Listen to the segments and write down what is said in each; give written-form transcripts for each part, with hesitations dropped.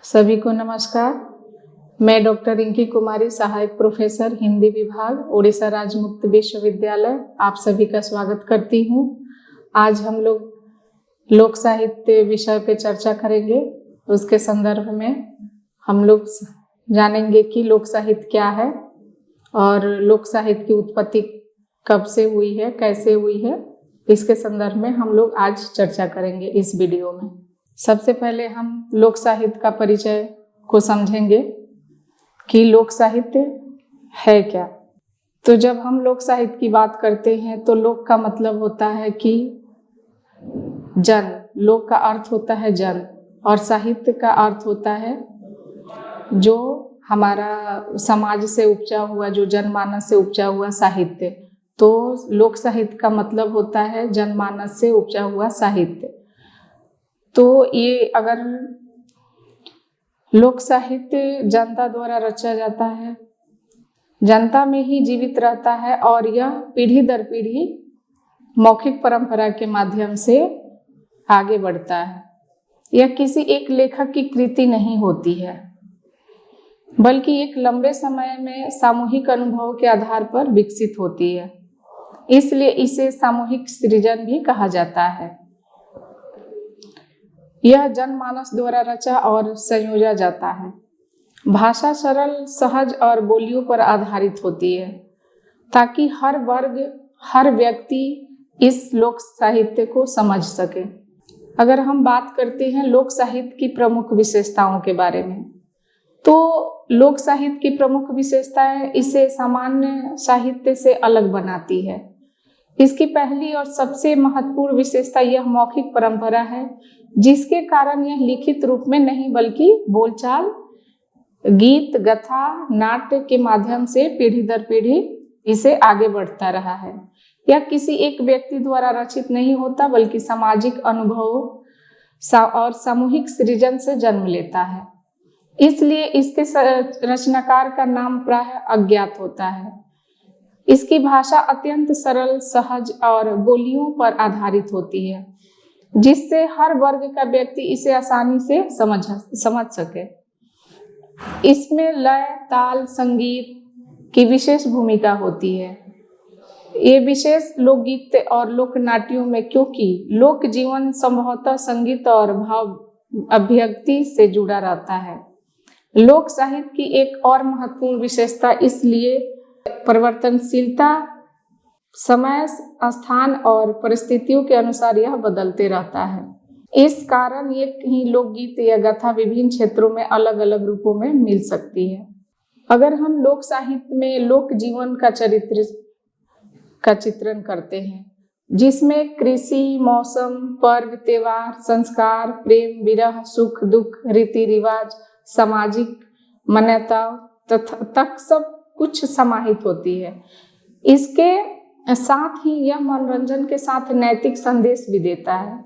सभी को नमस्कार। मैं डॉक्टर रिंकी कुमारी, सहायक प्रोफेसर हिंदी विभाग, उड़ीसा राज्य मुक्त विश्वविद्यालय, आप सभी का स्वागत करती हूँ। आज हम लोग लोक साहित्य विषय पे चर्चा करेंगे। उसके संदर्भ में हम लोग जानेंगे कि लोक साहित्य क्या है और लोक साहित्य की उत्पत्ति कब से हुई है, कैसे हुई है। इसके संदर्भ में हम लोग आज चर्चा करेंगे इस वीडियो में। सबसे पहले हम लोक साहित्य का परिचय को समझेंगे कि लोक साहित्य है क्या। तो जब हम लोक साहित्य की बात करते हैं तो लोक का मतलब होता है कि जन, लोक का अर्थ होता है जन, और साहित्य का अर्थ होता है जो हमारा समाज से उपजा हुआ, जो जनमानस से उपजा हुआ साहित्य। तो लोक साहित्य का मतलब होता है जनमानस से उपजा हुआ साहित्य। तो ये अगर लोक साहित्य जनता द्वारा रचा जाता है, जनता में ही जीवित रहता है और यह पीढ़ी दर पीढ़ी मौखिक परंपरा के माध्यम से आगे बढ़ता है। यह किसी एक लेखक की कृति नहीं होती है, बल्कि एक लंबे समय में सामूहिक अनुभव के आधार पर विकसित होती है। इसलिए इसे सामूहिक सृजन भी कहा जाता है। यह जनमानस द्वारा रचा और संयोजा जाता है। भाषा सरल, सहज और बोलियों पर आधारित होती है ताकि हर वर्ग, हर व्यक्ति इस लोक साहित्य को समझ सके। अगर हम बात करते हैं लोक साहित्य की प्रमुख विशेषताओं के बारे में, तो लोक साहित्य की प्रमुख विशेषताएं इसे सामान्य साहित्य से अलग बनाती है। इसकी पहली और सबसे महत्वपूर्ण विशेषता यह मौखिक परंपरा है, जिसके कारण यह लिखित रूप में नहीं बल्कि बोलचाल, गीत, गाथा, नाट्य के माध्यम से पीढ़ी दर पीढ़ी इसे आगे बढ़ता रहा है। यह किसी एक व्यक्ति द्वारा रचित नहीं होता, बल्कि सामाजिक अनुभवों और सामूहिक सृजन से जन्म लेता है। इसलिए इसके रचनाकार का नाम प्रायः अज्ञात होता है। इसकी भाषा अत्यंत सरल, सहज और बोलियों पर आधारित होती है, जिससे हर वर्ग का व्यक्ति इसे आसानी से समझ सके। इसमें लय, ताल, संगीत की विशेष भूमिका होती है। ये विशेष लोकगीत और लोक नाट्यों में, क्योंकि लोक जीवन संभवतः संगीत और भाव अभिव्यक्ति से जुड़ा रहता है। लोक साहित्य की एक और महत्वपूर्ण विशेषता इसलिए परिवर्तनशीलता, समय, स्थान और परिस्थितियों के अनुसार यह बदलते रहता है। इस कारण ये कहीं लोकगीत या गाथा विभिन्न क्षेत्रों में अलग अलग रूपों में मिल सकती है। अगर हम लोक साहित्य में लोक जीवन का चित्रण करते हैं, जिसमें कृषि, मौसम, पर्व, त्योहार, संस्कार, प्रेम, विरह, सुख, दुख, रीति रिवाज, सामाजिक मान्यता तक सब कुछ समाहित होती है। इसके साथ ही यह मनोरंजन के साथ नैतिक संदेश भी देता है,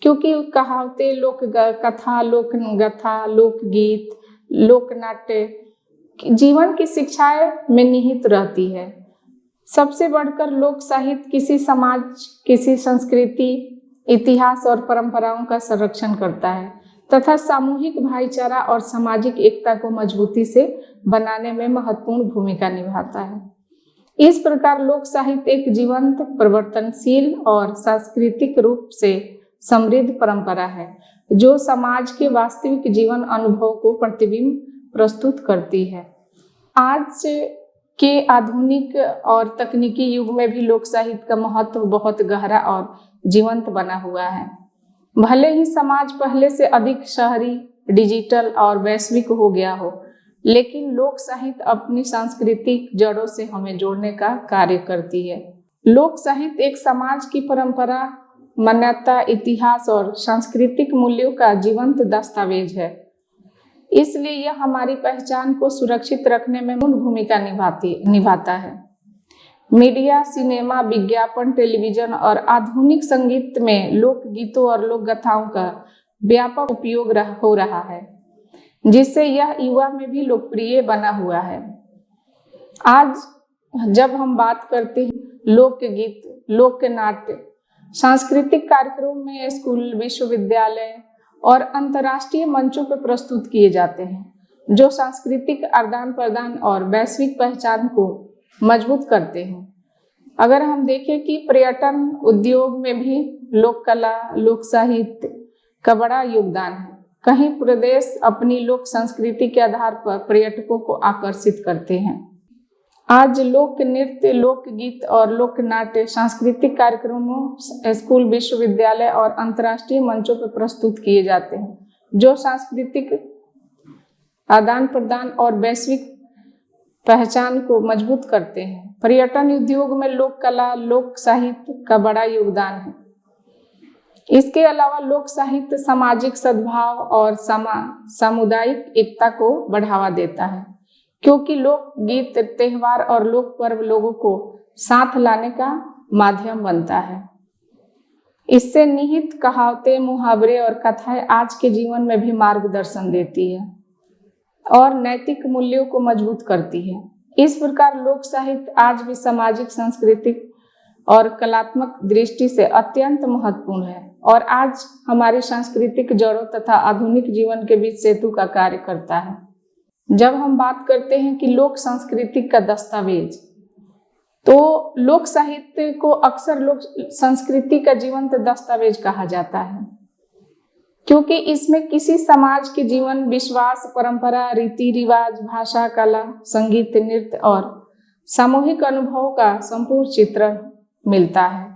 क्योंकि कहावतें, लोक कथा, लोक गाथा, लोकगीत, लोक नाट्य जीवन की शिक्षाएं में निहित रहती है। सबसे बढ़कर लोक साहित्य किसी समाज, किसी संस्कृति, इतिहास और परंपराओं का संरक्षण करता है तथा सामूहिक भाईचारा और सामाजिक एकता को मजबूती से बनाने में महत्वपूर्ण भूमिका निभाता है। इस प्रकार लोक साहित्य एक जीवंत, परिवर्तनशील और सांस्कृतिक रूप से समृद्ध परंपरा है, जो समाज के वास्तविक जीवन अनुभव को प्रतिबिंब प्रस्तुत करती है। आज के आधुनिक और तकनीकी युग में भी लोक साहित्य का महत्व बहुत गहरा और जीवंत बना हुआ है। भले ही समाज पहले से अधिक शहरी, डिजिटल और वैश्विक हो गया हो, लेकिन लोक साहित्य अपनी सांस्कृतिक जड़ों से हमें जोड़ने का कार्य करती है। लोक साहित्य एक समाज की परंपरा, मान्यता, इतिहास और सांस्कृतिक मूल्यों का जीवंत दस्तावेज है। इसलिए यह हमारी पहचान को सुरक्षित रखने में मूल भूमिका निभाता है। मीडिया, सिनेमा, विज्ञापन, टेलीविजन और आधुनिक संगीत में लोक गीतों और लोक गाथाओं का व्यापक उपयोग हो रहा है, जिससे यह युवा में भी लोकप्रिय बना हुआ है। आज जब हम बात करते हैं लोकगीत, लोक नाट्य, सांस्कृतिक कार्यक्रम में स्कूल, विश्वविद्यालय और अंतर्राष्ट्रीय मंचों पर प्रस्तुत किए जाते हैं, जो सांस्कृतिक आदान प्रदान और वैश्विक पहचान को मजबूत करते हैं। अगर हम देखें कि पर्यटन उद्योग में भी लोक कला, लोक साहित्य का बड़ा योगदान है। कई प्रदेश अपनी लोक संस्कृति के आधार पर पर्यटकों को आकर्षित करते हैं। आज लोक नृत्य, लोकगीत और लोक नाट्य सांस्कृतिक कार्यक्रमों स्कूल, विश्वविद्यालय और अंतर्राष्ट्रीय मंचों पर प्रस्तुत किए जाते हैं, जो सांस्कृतिक आदान प्रदान और वैश्विक पहचान को मजबूत करते हैं। पर्यटन उद्योग में लोक कला, लोक साहित्य का बड़ा योगदान है। इसके अलावा लोक साहित्य सामाजिक सद्भाव और सामुदायिक एकता को बढ़ावा देता है, क्योंकि लोक गीत, त्योहार और लोक पर्व लोगों को साथ लाने का माध्यम बनता है। इससे निहित कहावतें, मुहावरे और कथाएं आज के जीवन में भी मार्गदर्शन देती है और नैतिक मूल्यों को मजबूत करती है। इस प्रकार लोक साहित्य आज भी सामाजिक, सांस्कृतिक और कलात्मक दृष्टि से अत्यंत महत्वपूर्ण है और आज हमारी सांस्कृतिक जड़ों तथा आधुनिक जीवन के बीच सेतु का कार्य करता है। जब हम बात करते हैं कि लोक संस्कृति का दस्तावेज, तो लोक साहित्य को अक्सर लोक संस्कृति का जीवंत दस्तावेज कहा जाता है, क्योंकि इसमें किसी समाज के जीवन, विश्वास, परंपरा, रीति रिवाज, भाषा, कला, संगीत, नृत्य और सामूहिक अनुभवों का संपूर्ण चित्रण मिलता है।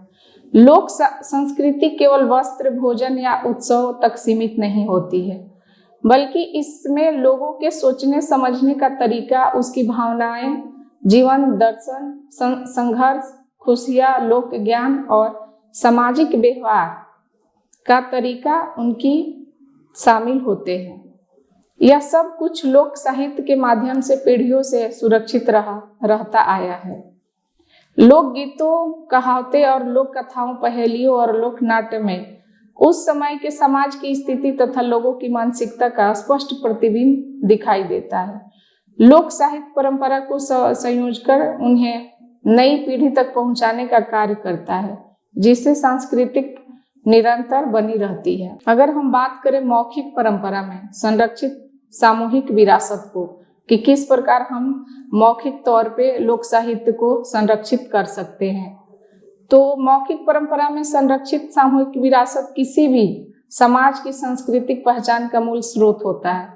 लोक संस्कृति केवल वस्त्र, भोजन या उत्सव तक सीमित नहीं होती है, बल्कि इसमें लोगों के सोचने समझने का तरीका, उसकी भावनाएं, जीवन दर्शन, संघर्ष, खुशियां, लोक ज्ञान और सामाजिक व्यवहार का तरीका उनकी शामिल होते हैं। यह सब कुछ लोक साहित्य के माध्यम से पीढ़ियों से सुरक्षित रहता आया है। लोक गीतों, कहावतें और लोक कथाओं, पहेलियों और लोक नाट्य में उस समय के समाज की स्थिति तथा लोगों की मानसिकता का स्पष्ट प्रतिबिंब दिखाई देता है। लोक साहित्य परंपरा को संयोजकर उन्हें नई पीढ़ी तक पहुंचाने का कार्य करता है, जिससे सांस्कृतिक निरंतर बनी रहती है। अगर हम बात करें मौखिक परंपरा में संरक्षित सामूहिक विरासत को, कि किस प्रकार हम मौखिक तौर पे लोक साहित्य को संरक्षित कर सकते हैं, तो मौखिक परंपरा में संरक्षित सामूहिक विरासत किसी भी समाज की सांस्कृतिक पहचान का मूल स्रोत होता है,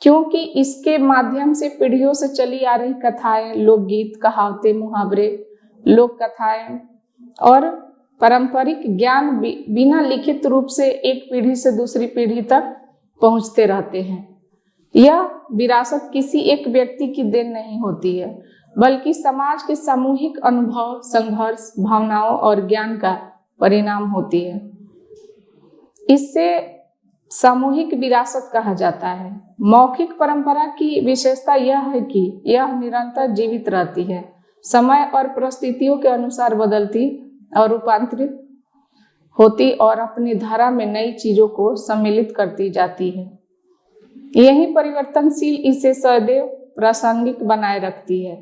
क्योंकि इसके माध्यम से पीढ़ियों से चली आ रही कथाएं, लोकगीत, कहावतें, मुहावरे, लोक कथाएं और पारंपरिक ज्ञान बिना लिखित रूप से एक पीढ़ी से दूसरी पीढ़ी तक पहुंचते रहते हैं। यह विरासत किसी एक व्यक्ति की देन नहीं होती है, बल्कि समाज के सामूहिक अनुभव, संघर्ष, भावनाओं और ज्ञान का परिणाम होती है। इससे सामूहिक विरासत कहा जाता है। मौखिक परंपरा की विशेषता यह है कि यह निरंतर जीवित रहती है, समय और परिस्थितियों के अनुसार बदलती और रूपांतरित होती और अपनी धारा में नई चीजों को सम्मिलित करती जाती है। यही परिवर्तनशील इसे सदैव प्रासंगिक बनाए रखती है।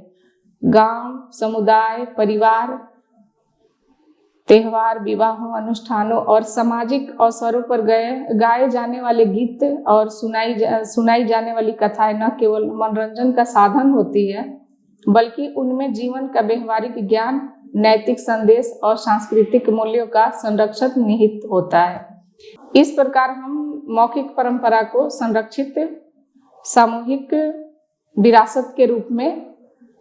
गांव, समुदाय, परिवार, त्योहार, विवाहों, अनुष्ठानों और सामाजिक अवसरों पर गाए जाने वाले गीत और सुनाई जाने वाली कथाएं न केवल मनोरंजन का साधन होती है, बल्कि उनमें जीवन का व्यवहारिक ज्ञान, नैतिक संदेश और सांस्कृतिक मूल्यों का संरक्षण निहित होता है। इस प्रकार हम मौखिक परंपरा को संरक्षित सामूहिक विरासत के रूप में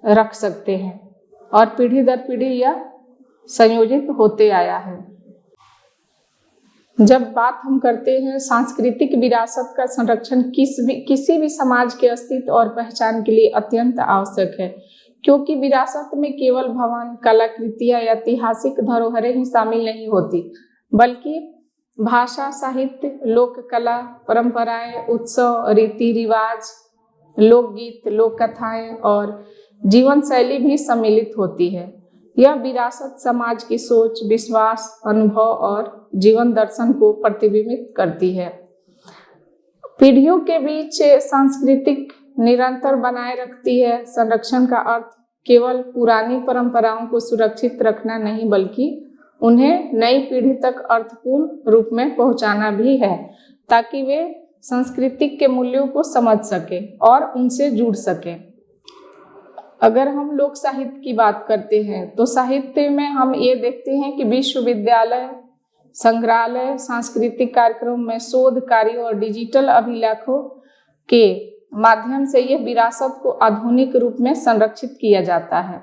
रख सकते हैं और पीढ़ी दर पीढ़ी यह संयोजित होते आया है। जब बात हम करते हैं सांस्कृतिक विरासत का संरक्षण किसी भी समाज के अस्तित्व और पहचान के लिए अत्यंत आवश्यक है, क्योंकि विरासत में केवल भवन, कलाकृतियां या ऐतिहासिक धरोहरें ही शामिल नहीं होती, बल्कि भाषा, साहित्य, लोक कला, परंपराएं, उत्सव, रीति रिवाज, लोकगीत, लोक कथाएं और जीवन शैली भी सम्मिलित होती है। यह विरासत समाज की सोच, विश्वास, अनुभव और जीवन दर्शन को प्रतिबिंबित करती है। पीढ़ियों के बीच सांस्कृतिक निरंतर बनाए रखती है। संरक्षण का अर्थ केवल पुरानी परंपराओं को सुरक्षित रखना नहीं, बल्कि उन्हें नई पीढ़ी तक अर्थपूर्ण रूप में पहुंचाना भी है। ताकि वे सांस्कृतिक के मूल्यों को समझ सके और उनसे जुड़ सके। अगर हम लोक साहित्य की बात करते हैं तो साहित्य में हम ये देखते हैं कि विश्वविद्यालय, संग्रहालय, सांस्कृतिक कार्यक्रम में शोध कार्यों और डिजिटल अभिलेखों के माध्यम से यह विरासत को आधुनिक रूप में संरक्षित किया जाता है।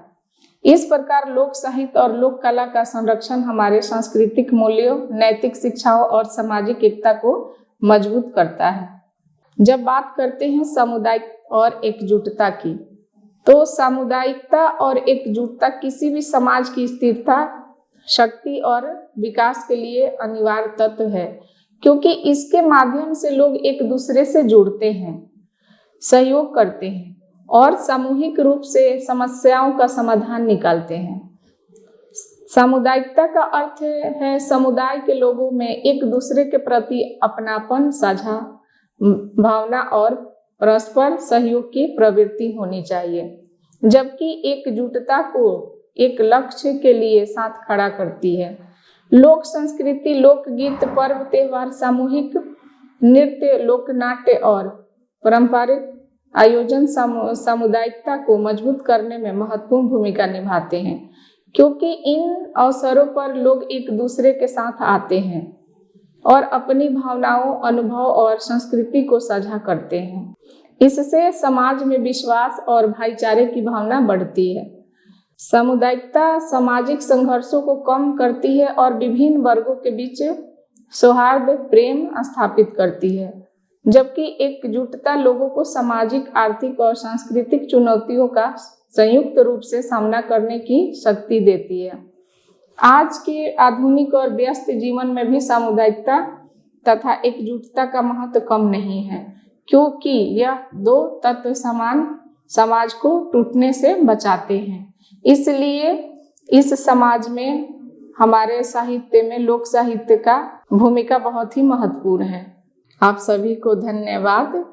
इस प्रकार लोक साहित्य और लोक कला का संरक्षण हमारे सांस्कृतिक मूल्यों, नैतिक शिक्षाओं और सामाजिक एकता को मजबूत करता है। जब बात करते हैं सामुदायिक और एकजुटता की, तो सामुदायिकता और एकजुटता किसी भी समाज की स्थिरता, शक्ति और विकास के लिए अनिवार्य तत्व है, क्योंकि इसके माध्यम से लोग एक दूसरे से जुड़ते हैं, सहयोग करते हैं और सामूहिक रूप से समस्याओं का समाधान निकालते हैं। सामुदायिकता का अर्थ है समुदाय के लोगों में एक दूसरे के प्रति अपनापन, साझा भावना और परस्पर सहयोग की प्रवृत्ति होनी चाहिए, जबकि एकजुटता को एक लक्ष्य के लिए साथ खड़ा करती है। लोक संस्कृति, लोकगीत, पर्व त्योहार, सामूहिक नृत्य, लोकनाट्य और पारंपरिक आयोजन सामुदायिकता को मजबूत करने में महत्वपूर्ण भूमिका निभाते हैं, क्योंकि इन अवसरों पर लोग एक दूसरे के साथ आते हैं और अपनी भावनाओं, अनुभव और संस्कृति को साझा करते हैं। इससे समाज में विश्वास और भाईचारे की भावना बढ़ती है। सामुदायिकता सामाजिक संघर्षों को कम करती है और विभिन्न वर्गों के बीच सौहार्द, प्रेम स्थापित करती है, जबकि एकजुटता लोगों को सामाजिक, आर्थिक और सांस्कृतिक चुनौतियों का संयुक्त रूप से सामना करने की शक्ति देती है। आज के आधुनिक और व्यस्त जीवन में भी सामुदायिकता तथा एकजुटता का महत्व कम नहीं है, क्योंकि यह दो तत्व समान समाज को टूटने से बचाते हैं। इसलिए इस समाज में हमारे साहित्य में लोक साहित्य का भूमिका बहुत ही महत्वपूर्ण है। आप सभी को धन्यवाद।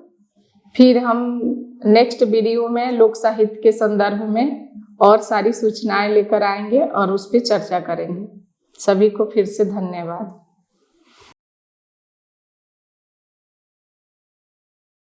फिर हम नेक्स्ट वीडियो में लोक साहित्य के संदर्भ में और सारी सूचनाएं लेकर आएंगे और उस पर चर्चा करेंगे। सभी को फिर से धन्यवाद।